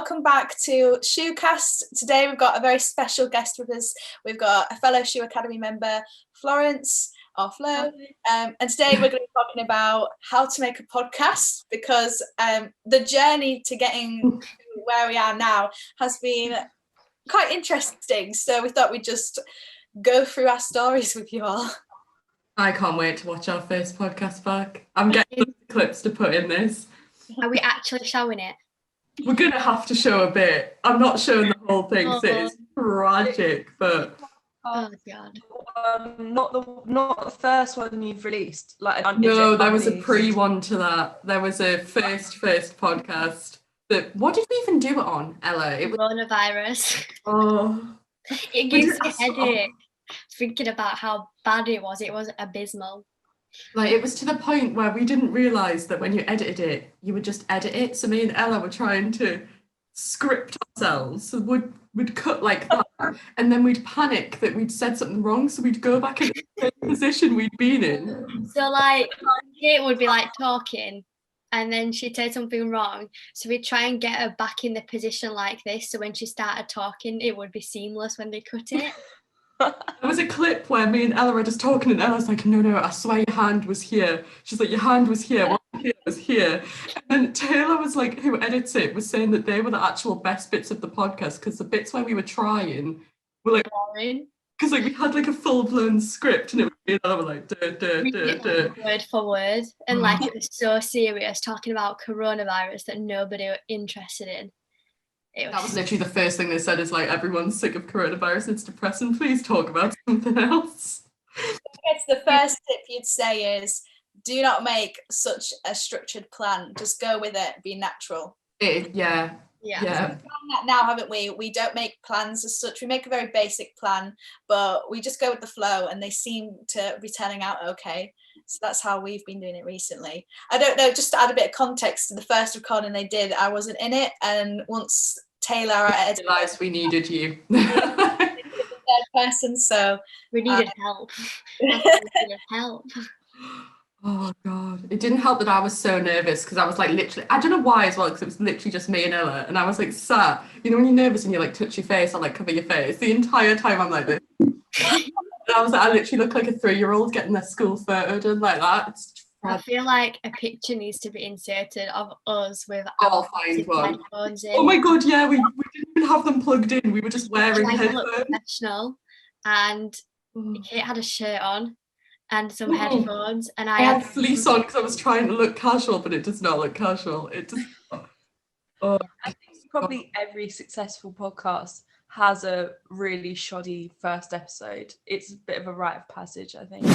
welcome back to SHOOCAST. Today we've got a very special guest with us. We've got a fellow Shoo Academy member, Florence, or Flo, and today we're going to be talking about how to make a podcast, because the journey to getting where we are now has been quite interesting. So we thought we'd just go through our stories with you all. I can't wait to watch our first podcast back. I'm getting clips to put in this. Are we actually showing it? We're going to have to show a bit. I'm not showing the whole thing, so it's tragic, but... Oh, God. Not the first one you've released. No, there was a pre-one to that. There was a first podcast. What did we even do it on, Ella? It was coronavirus. Oh. It gives me a headache thinking about how bad it was. It was abysmal. Like, it was to the point where we didn't realise that when you edited it, you would just edit it. So me and Ella were trying to script ourselves. So we'd cut like that, and then we'd panic that we'd said something wrong, so we'd go back in the same position we'd been in. So, like, Kate would be, like, talking, and then she'd say something wrong. So we'd try and get her back in the position like this, so when she started talking, it would be seamless when they cut it. There was a clip where me and Ella were just talking, and Ella's like, no, I swear your hand was here. She's like, your hand was here, what was here. And then Taylor was like, who edits it, was saying that they were the actual best bits of the podcast, because the bits where we were trying were like, boring. Because like we had like a full-blown script, and it was me and Ella were like, word for word, and like it was so serious, talking about coronavirus that nobody were interested in. That was literally the first thing they said, is like, everyone's sick of coronavirus, it's depressing, please talk about something else. I guess the first tip you'd say is, do not make such a structured plan, just go with it, be natural. Yeah. We've done that now, haven't we? We don't make plans as such. We make a very basic plan, but we just go with the flow, and they seem to be turning out okay. So that's how we've been doing it recently. I don't know, just to add a bit of context to the first recording they did, I wasn't in it, and once Taylor realised we needed you. third person, so we needed help. We needed help. Oh God, it didn't help that I was so nervous, because I was like literally, I don't know why as well, because it was literally just me and Ella, and I was like sat, you know when you're nervous and you like touch your face or like cover your face, the entire time I'm like this. And I was like, I literally look like a 3-year-old getting their school photo done like that. I feel like a picture needs to be inserted of us with I'll find one. headphones in. Oh my God, yeah, we didn't even have them plugged in, we were just wearing headphones. Professional, and Kate had a shirt on and some headphones, and I had fleece on because I was trying to look casual, but it does not look casual. It does not. Oh. I think probably every successful podcast has a really shoddy first episode. It's a bit of a rite of passage, I think.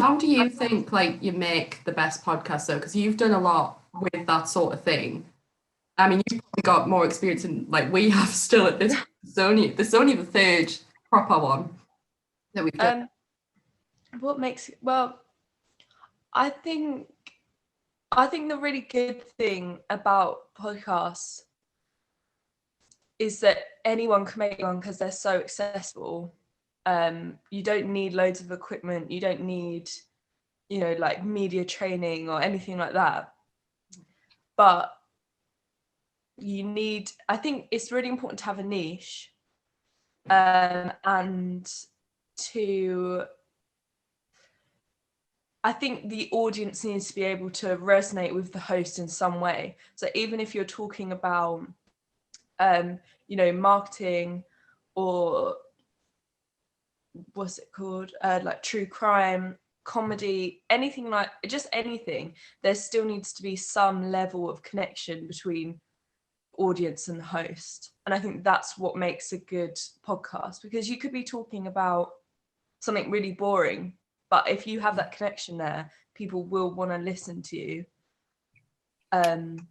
How do you think like you make the best podcast though? Because you've done a lot with that sort of thing. I mean, you've probably got more experience than like we have still at this. This is only the third proper one that we've done. I think the really good thing about podcasts is that anyone can make one because they're so accessible. You don't need loads of equipment. You don't need, like media training or anything like that. But I think it's really important to have a niche, and I think the audience needs to be able to resonate with the host in some way. So even if you're talking about, marketing or what's it called, like true crime, comedy, anything like, just anything, there still needs to be some level of connection between audience and the host. And I think that's what makes a good podcast, because you could be talking about something really boring, but if you have that connection there, people will want to listen to you. And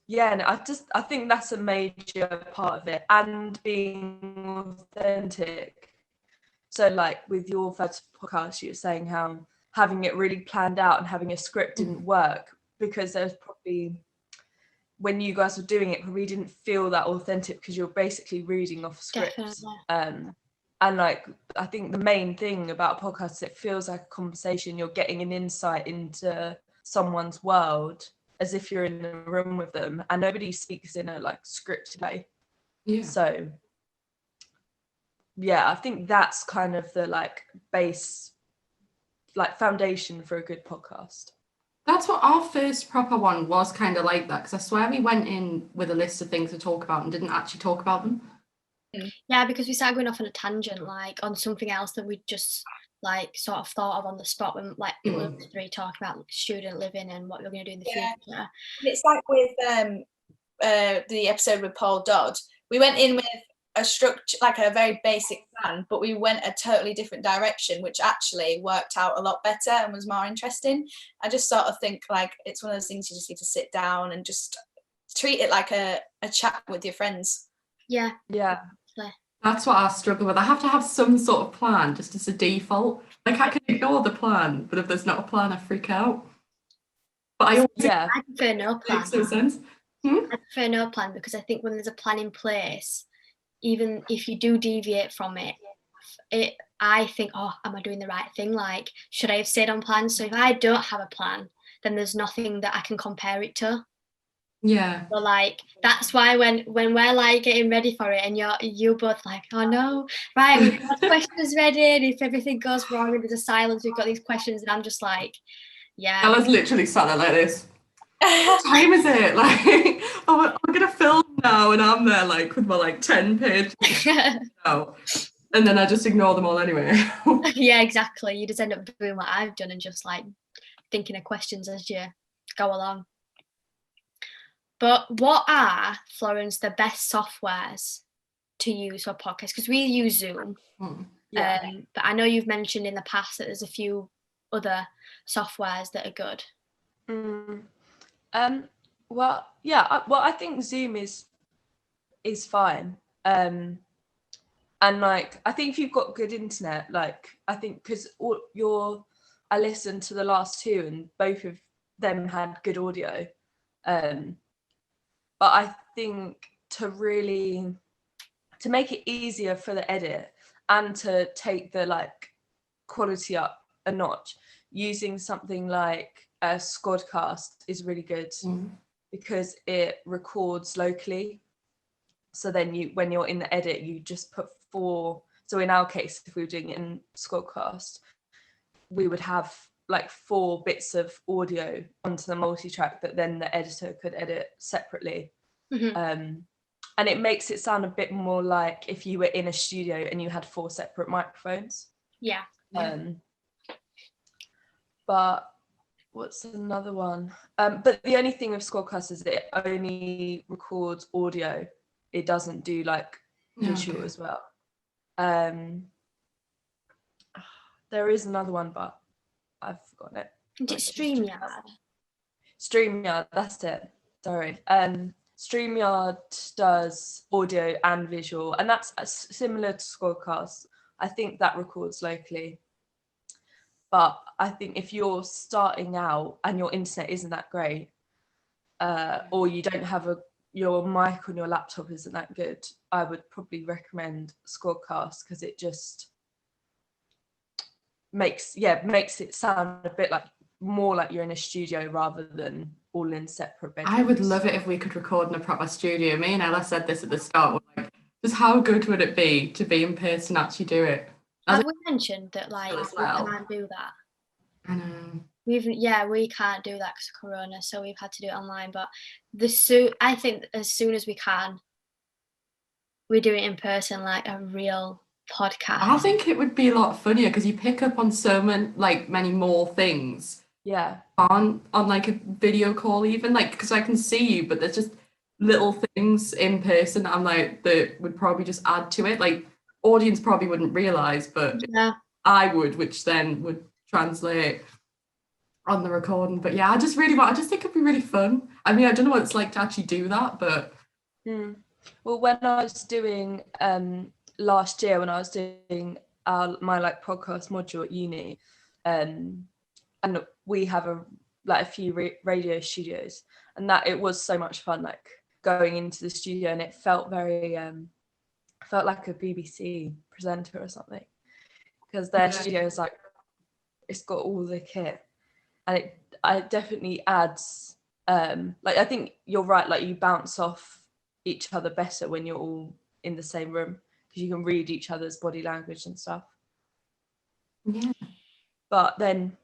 I think that's a major part of it, and being authentic. So like with your first podcast, you were saying how having it really planned out and having a script didn't work, because there's probably, when you guys were doing it, probably didn't feel that authentic because you're basically reading off scripts. And like, I think the main thing about podcasts, it feels like a conversation. You're getting an insight into someone's world, as if you're in a room with them, and nobody speaks in a like scripted way. Yeah. So yeah, I think that's kind of the like base, like foundation for a good podcast. That's what our first proper one was, kind of like that, because I swear we went in with a list of things to talk about and didn't actually talk about them. Yeah, because we started going off on a tangent, like on something else that we just like sort of thought of on the spot when like it was three talking about student living and what we're going to do in the future. It's like with the episode with Paul Dodd. We went in with a structure, like a very basic plan, but we went a totally different direction, which actually worked out a lot better and was more interesting. I just sort of think like it's one of those things you just need to sit down and just treat it like a chat with your friends. Yeah. That's what I struggle with. I have to have some sort of plan just as a default. Like I can ignore the plan, but if there's not a plan, I freak out. But I always I prefer no plan. makes no sense. I prefer no plan because I think when there's a plan in place, even if you do deviate from it, I think, oh, am I doing the right thing? Like, should I have stayed on plan? So if I don't have a plan, then there's nothing that I can compare it to. Yeah. So like that's why when we're like getting ready for it and you're both like, oh no, right, we've got questions ready, and if everything goes wrong and there's a silence, we've got these questions, and I'm just like, yeah. Ella's literally sat there like this. What time is it? Like, oh, I'm gonna film now, and I'm there like with my like 10 pages. And then I just ignore them all anyway. Yeah, exactly. You just end up doing what I've done and just like thinking of questions as you go along. But what are, Florence, the best softwares to use for podcasts? Because we use Zoom. But I know you've mentioned in the past that there's a few other softwares that are good. Well, yeah. Well, I think Zoom is fine. And like, I think if you've got good internet, like, I think because I listened to the last two and both of them had good audio. But I think to make it easier for the edit and to take the like quality up a notch, using something like a SHOOCAST is really good because it records locally. So then when you're in the edit, you just put 4. So in our case, if we were doing it in SHOOCAST, we would have like 4 bits of audio onto the multi-track that then the editor could edit separately. And it makes it sound a bit more like if you were in a studio and you had 4 separate microphones. Yeah. But what's another one? But the only thing with SHOOCAST is it only records audio. It doesn't do like visual as well. There is another one, but I've forgotten it. Is it StreamYard? StreamYard, that's it. Sorry. StreamYard does audio and visual, and that's similar to SHOOCAST. I think that records locally. But I think if you're starting out and your internet isn't that great, or you don't have your mic on your laptop isn't that good, I would probably recommend SHOOCAST because it just makes it sound a bit like more like you're in a studio rather than all in separate bedrooms. I would love it if we could record in a proper studio. Me and Ella said this at the start. Like, just how good would it be to be in person, actually do it? Have we mentioned that like we can't do that? I know. We can't do that because of Corona, so we've had to do it online. But I think as soon as we can, we do it in person, like a real podcast. I think it would be a lot funnier because you pick up on so many more things. Yeah. On like a video call, even like because I can see you, but there's just little things in person that I'm like that would probably just add to it. Like audience probably wouldn't realize, but I would, which then would translate on the recording. But yeah, I just think it'd be really fun. I mean, I don't know what it's like to actually do that, but well, when I was doing last year, when I was doing my like podcast module at uni, and we have a few radio studios, and that it was so much fun, like going into the studio, and it felt very felt like a BBC presenter or something, because their studio is like, it's got all the kit, and it definitely adds like I think you're right, like you bounce off each other better when you're all in the same room because you can read each other's body language and stuff. Yeah. But then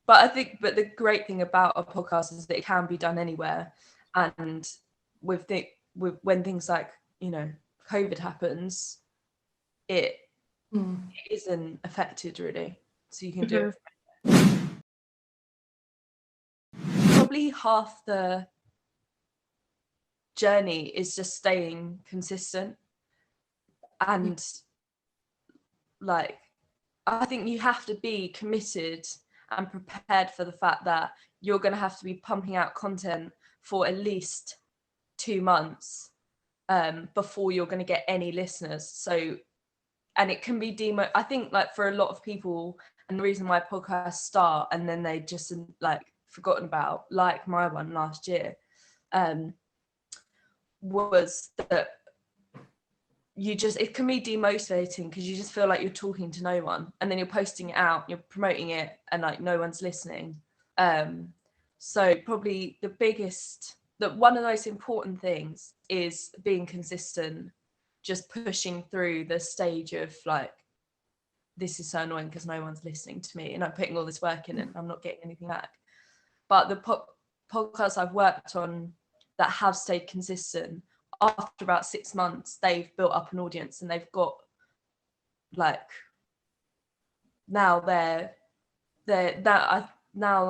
but the great thing about a podcast is that it can be done anywhere, and with when things like, you know, COVID happens, it isn't affected really, so you can do it. Probably half the journey is just staying consistent, and like I think you have to be committed and prepared for the fact that you're going to have to be pumping out content for at least 2 months before you're going to get any listeners. So, and it can be I think like for a lot of people, and the reason why podcasts start and then they just like forgotten about, like my one last year, was that it can be demotivating because you just feel like you're talking to no one, and then you're posting it out, you're promoting it, and like no one's listening. So probably one of the most important things is being consistent, just pushing through the stage of like, this is so annoying because no one's listening to me and I'm putting all this work in and I'm not getting anything back. But the podcasts I've worked on that have stayed consistent, after about 6 months, they've built up an audience, and they've got like, now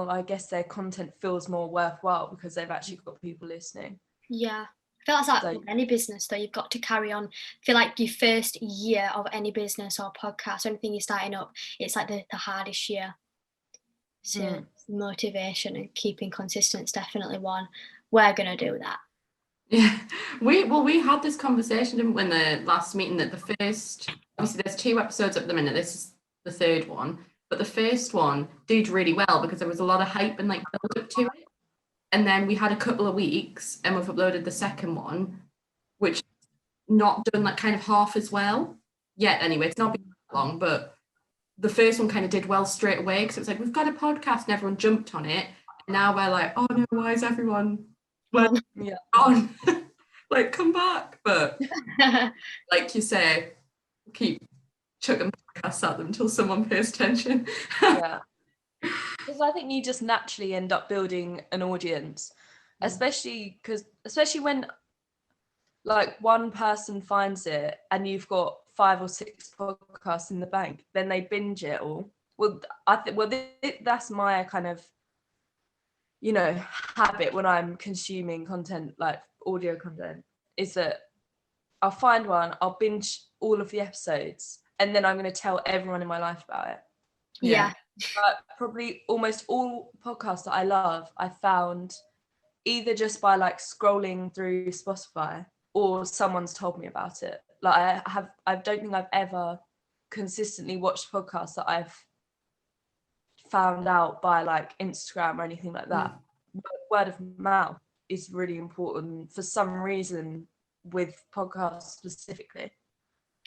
I guess their content feels more worthwhile because they've actually got people listening. Yeah. I feel that's like any business though, you've got to carry on. I feel like your first year of any business or podcast or anything you're starting up, it's like the hardest year. So motivation and keeping consistent is definitely one. We're gonna do that. Yeah, we had this conversation, didn't we, in the last meeting, that the first, obviously there's 2 episodes at the minute, this is the 3rd one, but the first one did really well because there was a lot of hype and like build up to it, and then we had a couple of weeks and we've uploaded the second one, which not done that kind of half as well yet. Anyway, it's not been that long, but the first one kind of did well straight away because it was like, we've got a podcast and everyone jumped on it, and now we're like, oh no, why is everyone on? Like, come back. But like you say, keep chucking podcasts at them until someone pays attention. Yeah, because I think you just naturally end up building an audience, especially when like one person finds it and you've got 5 or 6 podcasts in the bank, then they binge it all. That's my kind of, you know, habit when I'm consuming content, like audio content, is that I'll find one, I'll binge all of the episodes, and then I'm going to tell everyone in my life about it. Yeah. But probably almost all podcasts that I love, I found either just by like scrolling through Spotify or someone's told me about it. Like I don't think I've ever consistently watched podcasts that I've found out by like Instagram or anything like that. Word of mouth is really important for some reason with podcasts specifically.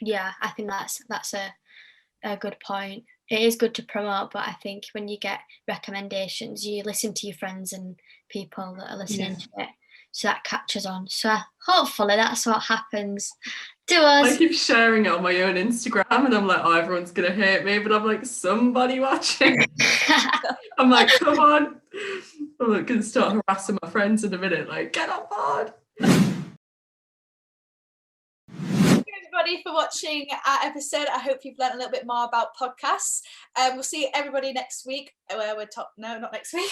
Yeah, I think that's a good point. It is good to promote, but I think when you get recommendations, you listen to your friends and people that are listening to it, so that catches on. So hopefully that's what happens to us. I keep sharing it on my own Instagram and I'm like, oh, everyone's gonna hate me, but I'm like, somebody watching. I'm like, come on. I'm like, gonna start harassing my friends in a minute, like, get on board. Everybody for watching our episode. I hope you've learned a little bit more about podcasts. We'll see everybody next week. No, not next week.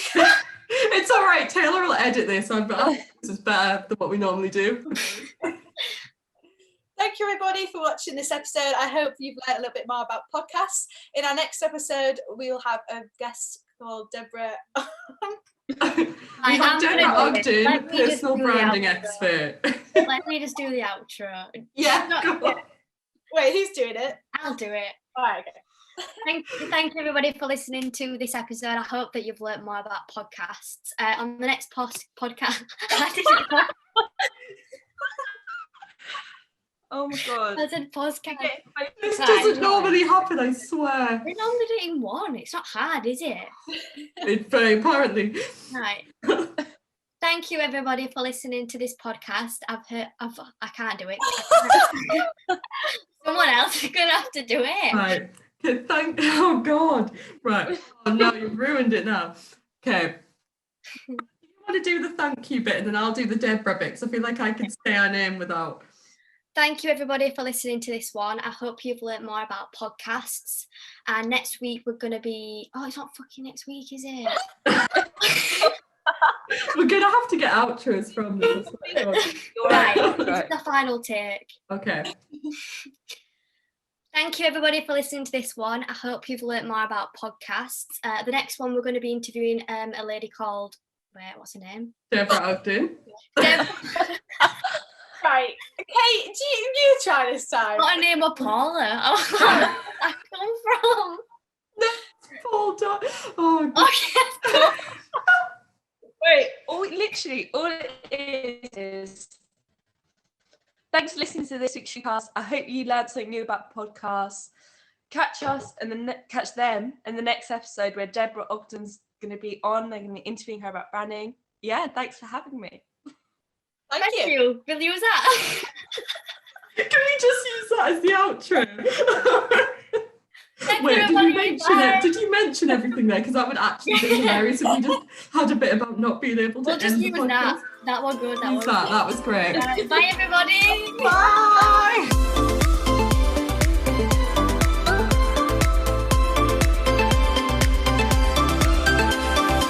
It's all right. Taylor will edit this. This is better than what we normally do. Thank you, everybody, for watching this episode. I hope you've learned a little bit more about podcasts. In our next episode, we'll have a guest called Deborah. We have Deborah Ogden, personal branding expert. Let me just do the outro. Yeah, go on. Wait, who's doing it? I'll do it. All right, okay. Thank you everybody for listening to this episode. I hope that you've learned more about podcasts. On the next podcast, Oh my god. I said podcast. This Right, doesn't right. normally happen, I swear. We normally do it in one. It's not hard, is it? It's very apparently. Right. Thank you, everybody, for listening to this podcast. I can't do it. Someone else is going to have to do it. Right. Okay, oh God. Right. Oh no, you've ruined it now. Okay. You want to do the thank you bit and then I'll do the Deborah bit, because I feel like I can say our name without. Thank you, everybody, for listening to this one. I hope you've learnt more about podcasts. And next week, we're going to be... Oh, it's not fucking next week, is it? We're going to have to get outros from this. Right. This is the final take. Okay. Thank you, everybody, for listening to this one. I hope you've learnt more about podcasts. The next one, we're going to be interviewing a lady called... what's her name? Deborah Ogden. Right. Okay, you try this time. Got a name of Paula. Oh, where did that come from? Paul Dot. Oh, God. Okay. Wait, all it is thanks for listening to this week's SHOOCAST. I hope you learned something new about podcasts. Catch us and catch them in the next episode where Deborah Ogden's going to be on. They're going to be interviewing her about branding. Yeah, thanks for having me. Thank you. Will you use that? Can we just use that as the outro? Wait, did you mention it? Did you mention everything there? Because that would actually be hilarious if we just had a bit about not being able to We'll just end use the podcast. that. That was good. That was great. Bye, everybody. Bye.